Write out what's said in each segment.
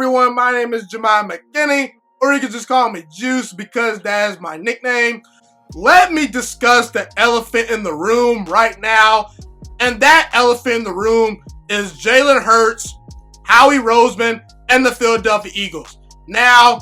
everyone? My name is Jemai McKinney, or you can just call me Juice because that is my nickname. Let me discuss the elephant in the room right now, and that elephant in the room is Jalen Hurts, Howie Roseman, and the Philadelphia Eagles. Now,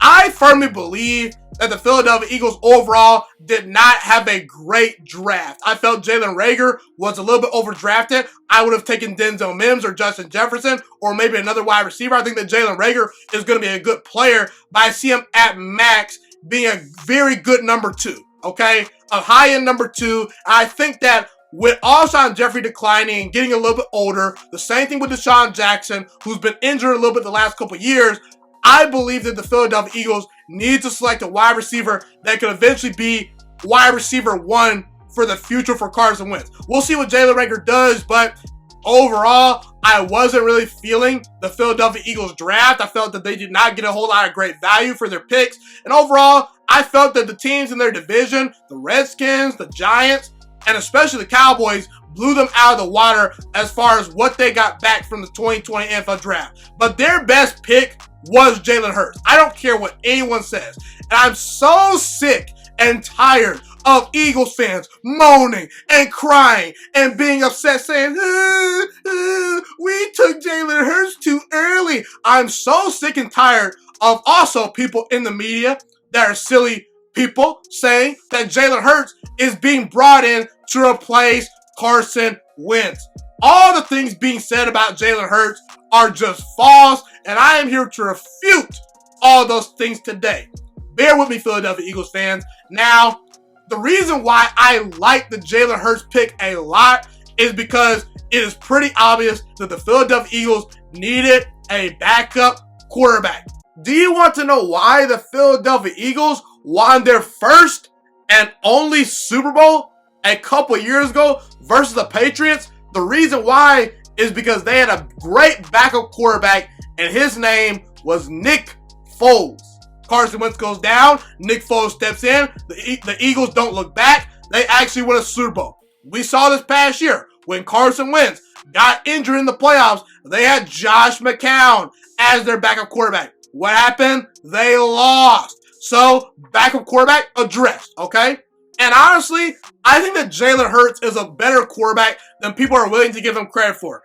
I firmly believe that the Philadelphia Eagles overall did not have a great draft. I felt Jalen Reagor was a little bit overdrafted. I would have taken Denzel Mims or Justin Jefferson or maybe another wide receiver. I think that Jalen Reagor is going to be a good player, but I see him at max being a very good number 2, okay? A high-end number 2. I think that with Alshon Jeffrey declining and getting a little bit older, the same thing with Deshaun Jackson, who's been injured a little bit the last couple of years, I believe that the Philadelphia Eagles need to select a wide receiver that could eventually be wide receiver 1 for the future for Carson Wentz. We'll see what Jalen Reagor does, but overall, I wasn't really feeling the Philadelphia Eagles draft. I felt that they did not get a whole lot of great value for their picks. And overall, I felt that the teams in their division, the Redskins, the Giants, and especially the Cowboys, blew them out of the water as far as what they got back from the 2020 NFL draft. But their best pick was Jalen Hurts. I don't care what anyone says. And I'm so sick and tired of Eagles fans moaning and crying and being upset saying, we took Jalen Hurts too early. I'm so sick and tired of also people in the media that are silly people saying that Jalen Hurts is being brought in to replace Carson Wentz. All the things being said about Jalen Hurts are just false, and I am here to refute all those things today. Bear with me, Philadelphia Eagles fans. Now, the reason why I like the Jalen Hurts pick a lot is because it is pretty obvious that the Philadelphia Eagles needed a backup quarterback. Do you want to know why the Philadelphia Eagles won their first and only Super Bowl a couple years ago versus the Patriots? The reason why is because they had a great backup quarterback, and his name was Nick Foles. Carson Wentz goes down, Nick Foles steps in, the Eagles don't look back, they actually win a Super Bowl. We saw this past year when Carson Wentz got injured in the playoffs, they had Josh McCown as their backup quarterback. What happened? They lost. So, backup quarterback addressed, okay? And honestly, I think that Jalen Hurts is a better quarterback than people are willing to give him credit for.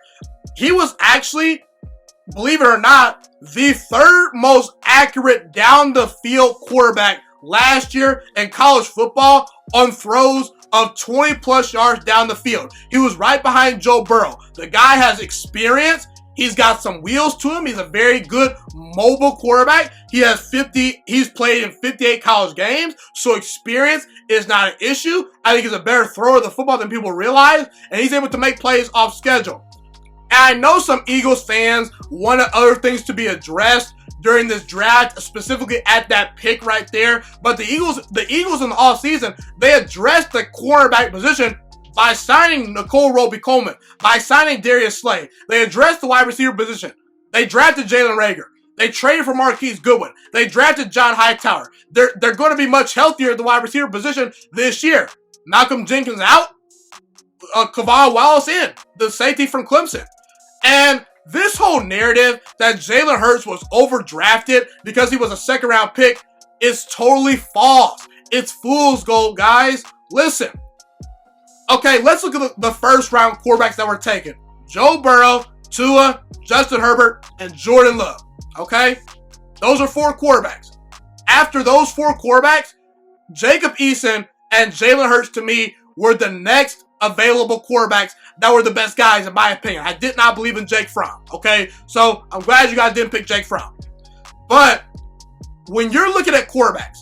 He was actually, believe it or not, the third most accurate down the field quarterback last year in college football on throws of 20 plus yards down the field. He was right behind Joe Burrow. The guy has experience. He's got some wheels to him. He's a very good mobile quarterback. He's played in 58 college games, so experience is not an issue. I think he's a better thrower of the football than people realize, and he's able to make plays off schedule. And I know some Eagles fans wanted other things to be addressed during this draft, specifically at that pick right there. But the Eagles in the offseason, they addressed the cornerback position by signing Nicole Roby-Coleman, by signing Darius Slay. They addressed the wide receiver position. They drafted Jalen Reagor. They traded for Marquise Goodwin. They drafted John Hightower. They're going to be much healthier at the wide receiver position this year. Malcolm Jenkins out. Kavon Wallace in. The safety from Clemson. And this whole narrative that Jalen Hurts was overdrafted because he was a second-round pick is totally false. It's fool's gold, guys. Listen. Okay, let's look at the first-round quarterbacks that were taken. Joe Burrow, Tua, Justin Herbert, and Jordan Love. Okay? Those are 4 quarterbacks. After those 4 quarterbacks, Jacob Eason and Jalen Hurts, to me, were the next available quarterbacks that were the best guys, in my opinion. I did not believe in Jake Fromm. Okay? So, I'm glad you guys didn't pick Jake Fromm. But, when you're looking at quarterbacks,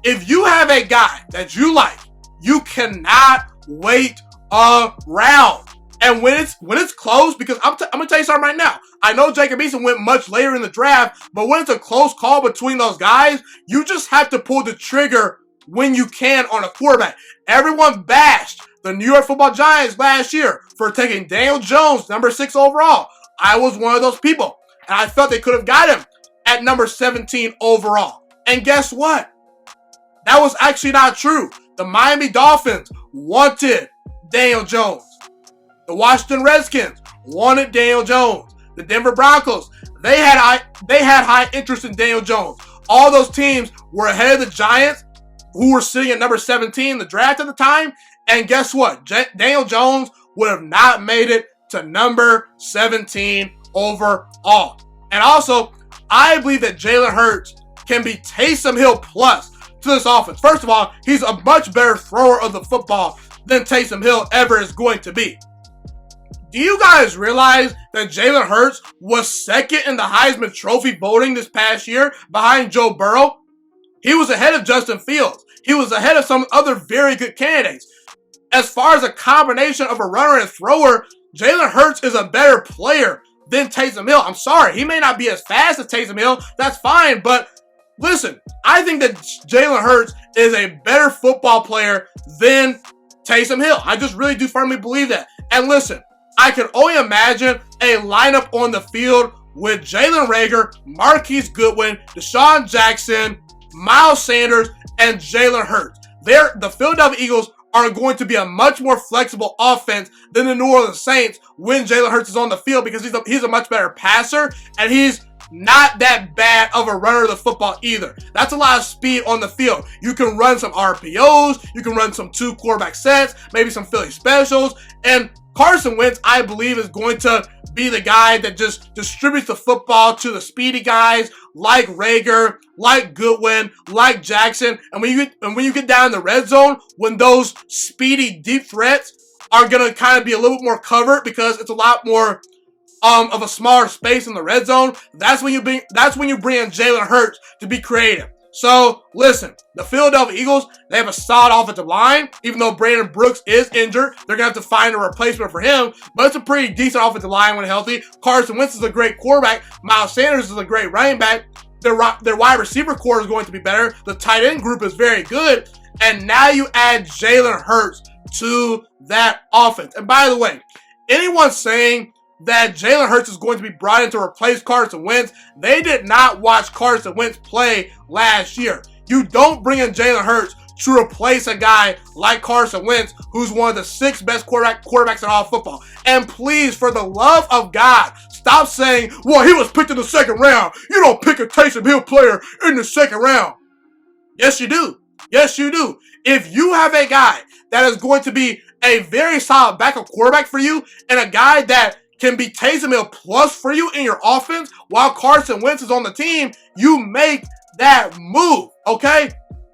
if you have a guy that you like, you cannot wait around. And when it's close, because I'm going to tell you something right now. I know Jacob Eason went much later in the draft, but when it's a close call between those guys, you just have to pull the trigger when you can on a quarterback. Everyone bashed the New York Football Giants last year for taking Daniel Jones, number 6 overall. I was one of those people, and I felt they could have got him at number 17 overall. And guess what? That was actually not true. The Miami Dolphins wanted Daniel Jones. The Washington Redskins wanted Daniel Jones. The Denver Broncos, they had high interest in Daniel Jones. All those teams were ahead of the Giants, who were sitting at number 17 in the draft at the time. And guess what? Daniel Jones would have not made it to number 17 overall. And also, I believe that Jalen Hurts can be Taysom Hill plus to this offense. First of all, he's a much better thrower of the football than Taysom Hill ever is going to be. Do you guys realize that Jalen Hurts was second in the Heisman Trophy voting this past year behind Joe Burrow? He was ahead of Justin Fields. He was ahead of some other very good candidates. As far as a combination of a runner and thrower, Jalen Hurts is a better player than Taysom Hill. I'm sorry, he may not be as fast as Taysom Hill. That's fine, but listen, I think that Jalen Hurts is a better football player than Taysom Hill. I just really do firmly believe that. And listen, I can only imagine a lineup on the field with Jalen Reagor, Marquise Goodwin, Deshaun Jackson, Miles Sanders, and Jalen Hurts. The Philadelphia Eagles are going to be a much more flexible offense than the New Orleans Saints when Jalen Hurts is on the field, because he's a much better passer, and he's not that bad of a runner of the football either. That's a lot of speed on the field. You can run some RPOs, you can run some 2 quarterback sets, maybe some Philly specials, and Carson Wentz, I believe, is going to be the guy that just distributes the football to the speedy guys like Reagor, like Goodwin, like Jackson. And when you get down in the red zone, when those speedy deep threats are going to kind of be a little bit more covered because it's a lot more of a smaller space in the red zone, that's when you bring in Jalen Hurts to be creative. So, listen, the Philadelphia Eagles, they have a solid offensive line. Even though Brandon Brooks is injured, they're going to have to find a replacement for him. But it's a pretty decent offensive line when healthy. Carson Wentz is a great quarterback. Miles Sanders is a great running back. Their wide receiver core is going to be better. The tight end group is very good. And now you add Jalen Hurts to that offense. And by the way, anyone saying that Jalen Hurts is going to be brought in to replace Carson Wentz, they did not watch Carson Wentz play last year. You don't bring in Jalen Hurts to replace a guy like Carson Wentz, who's one of the 6 best quarterbacks in all football. And please, for the love of God, stop saying, well, he was picked in the 2nd round. You don't pick a Taysom Hill player in the 2nd round. Yes, you do. Yes, you do. If you have a guy that is going to be a very solid backup quarterback for you, and a guy that can be Taysom Hill plus for you in your offense while Carson Wentz is on the team, you make that move, okay?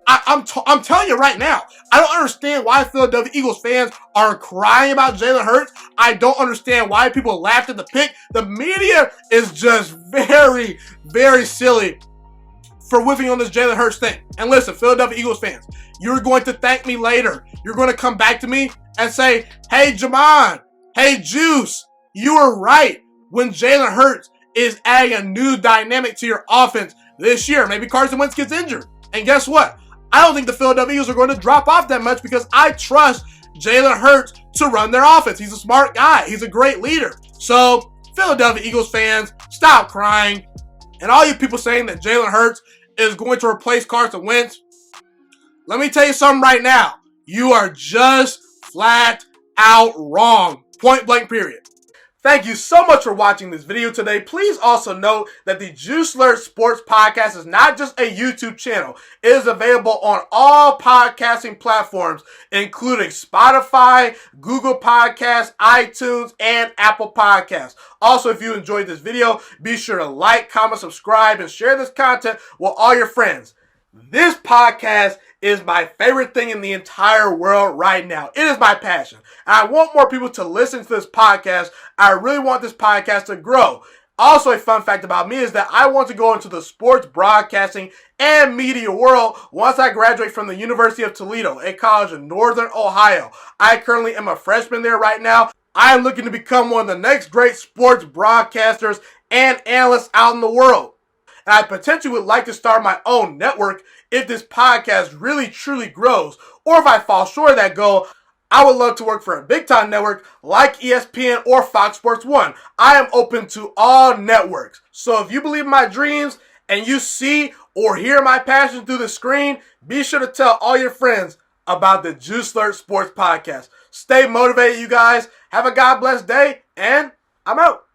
I'm telling you right now, I don't understand why Philadelphia Eagles fans are crying about Jalen Hurts. I don't understand why people laughed at the pick. The media is just very, very silly for whiffing on this Jalen Hurts thing. And listen, Philadelphia Eagles fans, you're going to thank me later. You're going to come back to me and say, hey, Jamon, hey, Juice, you were right when Jalen Hurts is adding a new dynamic to your offense this year. Maybe Carson Wentz gets injured. And guess what? I don't think the Philadelphia Eagles are going to drop off that much because I trust Jalen Hurts to run their offense. He's a smart guy. He's a great leader. So, Philadelphia Eagles fans, stop crying. And all you people saying that Jalen Hurts is going to replace Carson Wentz, let me tell you something right now. You are just flat out wrong. Point blank, period. Thank you so much for watching this video today. Please also note that the Juice Alert Sports Podcast is not just a YouTube channel. It is available on all podcasting platforms, including Spotify, Google Podcasts, iTunes, and Apple Podcasts. Also, if you enjoyed this video, be sure to like, comment, subscribe, and share this content with all your friends. This podcast is my favorite thing in the entire world right now. It is my passion. And I want more people to listen to this podcast. I really want this podcast to grow. Also, a fun fact about me is that I want to go into the sports broadcasting and media world once I graduate from the University of Toledo, a college in Northern Ohio. I currently am a freshman there right now. I am looking to become one of the next great sports broadcasters and analysts out in the world. And I potentially would like to start my own network if this podcast really truly grows. Or if I fall short of that goal, I would love to work for a big time network like ESPN or Fox Sports 1. I am open to all networks. So if you believe in my dreams and you see or hear my passion through the screen, be sure to tell all your friends about the Juice Alert Sports Podcast. Stay motivated, you guys. Have a God bless day, and I'm out.